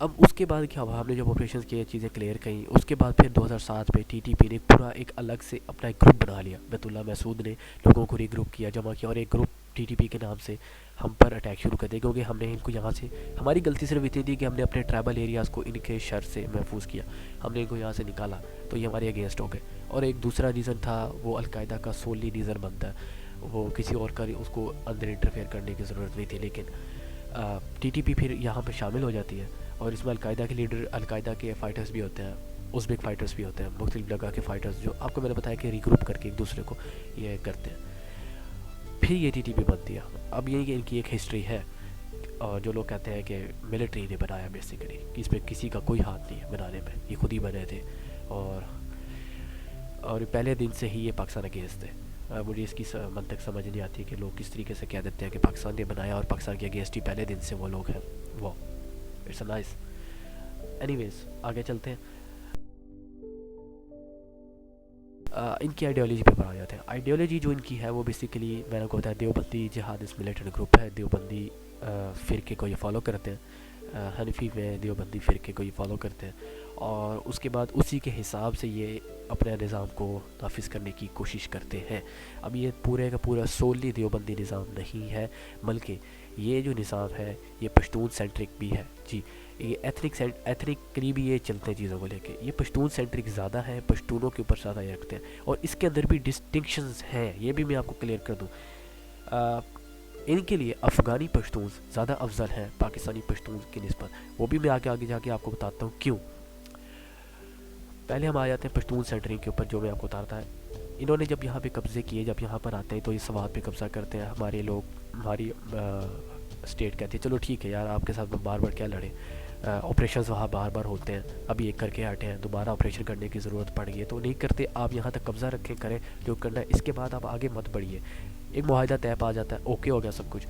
اب اس کے بعد کیا ہوا، ہم نے جب آپریشنز کیے چیزیں کلیئر کہیں، اس کے بعد پھر 2007 میں ٹی ٹی پی نے پورا ایک الگ سے اپنا ایک گروپ بنا لیا. بیت اللہ محسود نے لوگوں کو ری گروپ کیا، جمع کیا، اور ایک گروپ ٹی ٹی پی کے نام سے ہم پر اٹیک شروع کر دیا، کیونکہ ہم نے ان کو یہاں سے، ہماری غلطی صرف اتنی تھی کہ ہم نے اپنے ٹرائبل ایریاز کو ان کے شر سے محفوظ کیا، ہم نے ان کو یہاں سے نکالا تو یہ ہمارے اگینسٹ ہو گئے. اور ایک دوسرا ریزن تھا وہ القاعدہ کا سولی ریزن بنتا ہے، وہ کسی اور کا اس کو اندر انٹرفیئر کرنے کی ضرورت نہیں تھی. لیکن ٹی ٹی پی پھر یہاں پہ شامل ہو جاتی ہے، اور اس میں القاعدہ کے لیڈر، القاعدہ کے فائٹرز بھی ہوتے ہیں، ازبک فائٹرز بھی ہوتے ہیں، مختلف جگہ کے فائٹرز، جو آپ کو میں نے بتایا کہ ریگروپ کر کے ایک دوسرے کو یہ کرتے ہیں. پھر یہ ٹی ٹی پی بنتی ہے. اب یہ کہ ان کی ایک ہسٹری ہے، اور جو لوگ کہتے ہیں کہ ملٹری نے بنایا بیسیکلی، اس میں کسی کا کوئی ہاتھ نہیں ہے بنانے میں، یہ خود ہی بنے تھے. اور پہلے دن سے ہی یہ پاکستان اگینسٹ تھے. مجھے اس کی منطق سمجھ نہیں آتی کہ لوگ کس طریقے سے کہہ دیتے ہیں کہ پاکستان نے بنایا اور پاکستان کے اگینسٹ ہی پہلے دن سے وہ لوگ ہیں. وہ اٹس اے نائس. اینی ویز آگے چلتے ہیں. ان کی آئیڈیالوجی پہ پڑھا جاتا ہے. آئیڈیالوجی جو ان کی ہے وہ بیسیکلی میں نے کو بتایا دیوبندی جہادست ملیٹنٹ گروپ ہے. دیوبندی فرقے کو یہ فالو کرتے ہیں، حنفی میں دیوبندی فرقے کو یہ فالو کرتے ہیں، اور اس کے بعد اسی کے حساب سے یہ اپنے نظام کو نافذ کرنے کی کوشش کرتے ہیں. اب یہ پورے کا پورا سولی دیوبندی نظام نہیں ہے، بلکہ یہ جو نظام ہے یہ پشتون سینٹرک بھی ہے. جی یہ ایتھنکلی بھی یہ چلتے ہیں چیزوں کو لے کے. یہ پشتون سینٹرک زیادہ ہے، پشتونوں کے اوپر زیادہ یہ رکھتے ہیں، اور اس کے اندر بھی ڈسٹنکشنز ہیں. یہ بھی میں آپ کو کلیئر کر دوں، ان کے لیے افغانی پشتون زیادہ افضل ہیں پاکستانی پشتون کی نسبت. وہ بھی میں آگے جا کے آپ کو بتاتا ہوں کیوں. پہلے ہم آ جاتے ہیں پشتون سینٹرنگ کے اوپر، جو میں آپ کو بتاتا ہے. انہوں نے جب یہاں پہ قبضے کیے، جب یہاں پر آتے ہیں تو یہ سوات پہ قبضہ کرتے ہیں. ہمارے لوگ، ہماری اسٹیٹ کہتی ہے چلو ٹھیک ہے یار، آپ کے ساتھ بار بار کیا لڑیں، آپریشنز وہاں بار بار ہوتے ہیں، ابھی ایک کر کے ہٹے ہیں، دوبارہ آپریشن کرنے کی ضرورت پڑ گئی ہے تو نہیں کرتے. آپ یہاں تک قبضہ رکھیں، کریں جو کرنا ہے، اس کے بعد آپ آگے مت بڑھیے. ایک معاہدہ طے پا جاتا ہے، اوکے ہو گیا سب کچھ.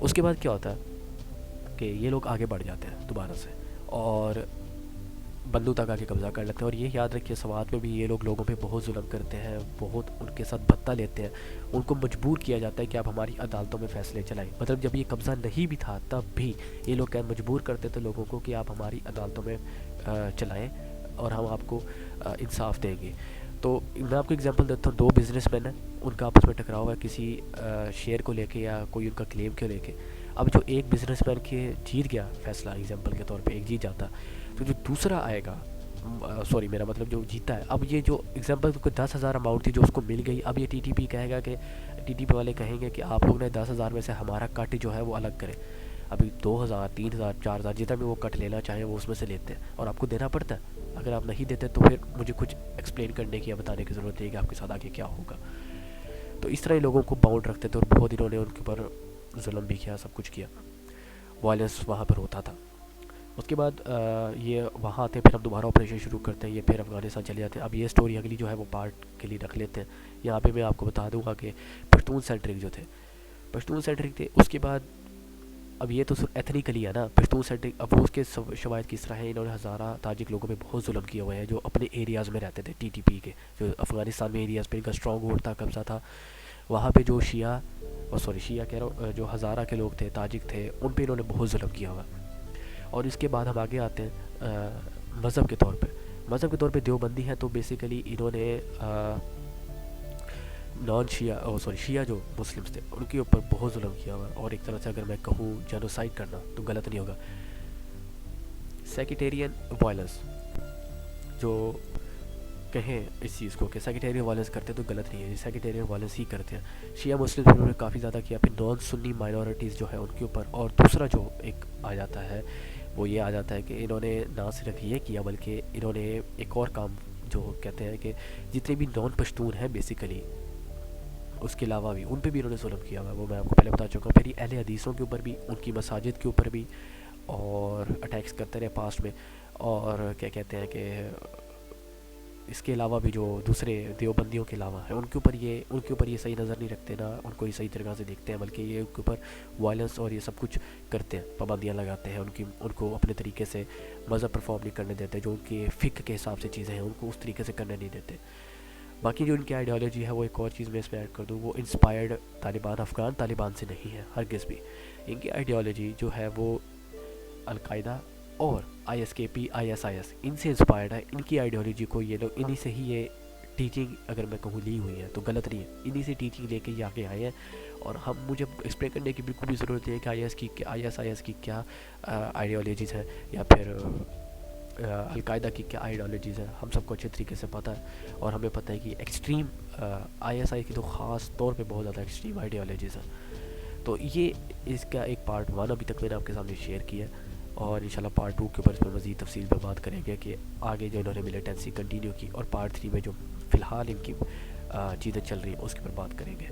اس کے بعد کیا ہوتا ہے کہ یہ لوگ آگے بڑھ جاتے ہیں دوبارہ سے، اور بندو تک آ کے قبضہ کر لیتے ہیں. اور یہ یاد رکھیے سوات میں بھی یہ لوگوں پہ بہت ظلم کرتے ہیں، بہت ان کے ساتھ بھتہ لیتے ہیں. ان کو مجبور کیا جاتا ہے کہ آپ ہماری عدالتوں میں فیصلے چلائیں. مطلب جب یہ قبضہ نہیں بھی تھا تب بھی یہ لوگ مجبور کرتے تھے لوگوں کو کہ آپ ہماری عدالتوں میں چلائیں اور ہم آپ کو انصاف دیں گے. تو میں آپ کو اگزامپل دیتا ہوں. دو بزنس مین ہیں، ان کا آپس میں ٹکراؤ ہوا ہے کسی شیئر کو لے کے یا کوئی ان کا کلیم کو لے کے. اب جو ایک بزنس مین کے جیت گیا فیصلہ، اگزامپل کے طور پہ ایک جیت جاتا، تو جو دوسرا آئے گا، سوری میرا مطلب جو جیتا ہے، اب یہ جو اگزامپل کو 10,000 اماؤنٹ تھی جو اس کو مل گئی، اب یہ ٹی ٹی پی کہے گا کہ ٹی ٹی پی والے کہیں گے کہ آپ لوگ نے 10,000 میں سے ہمارا کٹ جو ہے وہ الگ کریں. ابھی 2,000 3,000 4,000 جتنا بھی وہ کٹ لینا چاہیں وہ اس میں سے لیتے ہیں، اور آپ کو دینا پڑتا ہے. اگر آپ نہیں دیتے تو پھر مجھے کچھ ایکسپلین کرنے کی یا بتانے کی ضرورت ہے کہ آپ کے ساتھ آگے کیا ہوگا. تو اس طرح لوگوں کو باؤنڈ رکھتے تھے، اور بہت انہوں نے ان کے اوپر ظلم بھی کیا، سب کچھ کیا، وائلنس وہاں پر ہوتا تھا. اس کے بعد یہ وہاں آتے ہیں، پھر ہم دوبارہ آپریشن شروع کرتے ہیں، یہ پھر افغانستان چلے جاتے ہیں. اب یہ سٹوری اگلی جو ہے وہ پارٹ کے لیے رکھ لیتے ہیں. یہاں پہ میں آپ کو بتا دوں گا کہ پشتون سینٹرک جو تھے، پشتون سینٹرک تھے. اس کے بعد اب یہ تو ایتھنیکلی ہے نا پشتون سینٹرک. اب وہ اس کے شواہد کس طرح ہیں، انہوں نے ہزارہ تاجک لوگوں پہ بہت ظلم کیا ہوا ہے جو اپنے ایریاز میں رہتے تھے. ٹی ٹی پی کے جو افغانستان میں ایریاز پہ ان کا اسٹرانگ ہولڈ تھا، قبضہ تھا. وہاں پہ جو شیعہ کہہ رہا ہوں، جو ہزارہ کے لوگ تھے، تاجک تھے، ان پہ انہوں نے بہت ظلم کیا ہوا. اور اس کے بعد ہم آگے آتے ہیں مذہب کے طور پہ. مذہب کے طور پہ دیوبندی ہے، تو بیسیکلی انہوں نے شیعہ جو مسلمس تھے ان کے اوپر بہت ظلم کیا ہوا. اور ایک طرح سے اگر میں کہوں جینوسائڈ کرنا تو غلط نہیں ہوگا. سیکٹیرین وائلنس جو کہیں اس چیز کو کہ سیکٹیرین وائلنس کرتے تو غلط نہیں ہے، سیکٹیرین وائلنس ہی کرتے ہیں. شیعہ مسلم انہوں نے کافی زیادہ کیا. پھر نان سنی مائنورٹیز جو ہے ان کے اوپر. اور دوسرا جو ایک آ جاتا ہے وہ یہ آ جاتا ہے کہ انہوں نے نہ صرف یہ کیا بلکہ انہوں نے ایک اور کام جو کہتے ہیں کہ جتنے بھی نان پشتون ہیں بیسیکلی، اس کے علاوہ بھی ان پہ بھی انہوں نے ظلم کیا ہوا ہے، وہ میں آپ کو پہلے بتا چکا ہوں. پھر یہ اہل حدیثوں کے اوپر بھی، ان کی مساجد کے اوپر بھی اور اٹیکس کرتے رہے پاسٹ میں. اور کیا کہتے ہیں کہ اس کے علاوہ بھی جو دوسرے دیوبندیوں کے علاوہ ہیں ان کے اوپر یہ صحیح نظر نہیں رکھتے، نہ ان کو یہ صحیح طریقہ سے دیکھتے ہیں، بلکہ یہ ان کے اوپر وائلنس اور یہ سب کچھ کرتے ہیں، پابندیاں لگاتے ہیں. ان کو اپنے طریقے سے مذہب پرفارم نہیں کرنے دیتے، جو ان کے فقہ کے حساب سے چیزیں ہیں ان کو اس طریقے سے کرنے نہیں دیتے. باقی جو ان کی آئیڈیالوجی ہے وہ ایک اور چیز میں اس میں ایڈ کر دوں، وہ انسپائرڈ افغان طالبان سے نہیں ہے ہرگز بھی. ان کی آئیڈیالوجی جو ہے وہ القاعدہ اور آئی ایس کے پی آئی ایس ان سے انسپائرڈ ہے. ان کی آئیڈیالوجی کو یہ لوگ انہی سے ہی یہ ٹیچنگ اگر میں کہوں لی ہوئی ہے تو غلط نہیں ہے, انہی سے ٹیچنگ لے کے یہ آگے آئے ہیں. اور ہم مجھے ایکسپلین کرنے کی بالکل بھی ضرورت نہیں ہے کہ آئی ایس کی کیا آئیڈیالوجیز ہیں یا پھر القاعدہ کی کیا آئیڈیالوجیز ہیں. ہم سب کو اچھے طریقے سے پتہ ہے, اور ہمیں پتہ ہے کہ ایکسٹریم آئی ایس کی تو خاص طور پہ بہت زیادہ ایکسٹریم آئیڈیالوجیز ہیں. تو یہ اس کا ایک پارٹ 1 ابھی تک میں نے آپ کے سامنے شیئر کیا ہے, اور انشاءاللہ پارٹ 2 کے اوپر اس پر مزید تفصیل پہ بات کریں گے کہ آگے جو انہوں نے ملیٹنسی کنٹینیو کی, اور پارٹ 3 میں جو فی الحال ان کی چیزیں چل رہی ہیں اس کے اوپر بات کریں گے.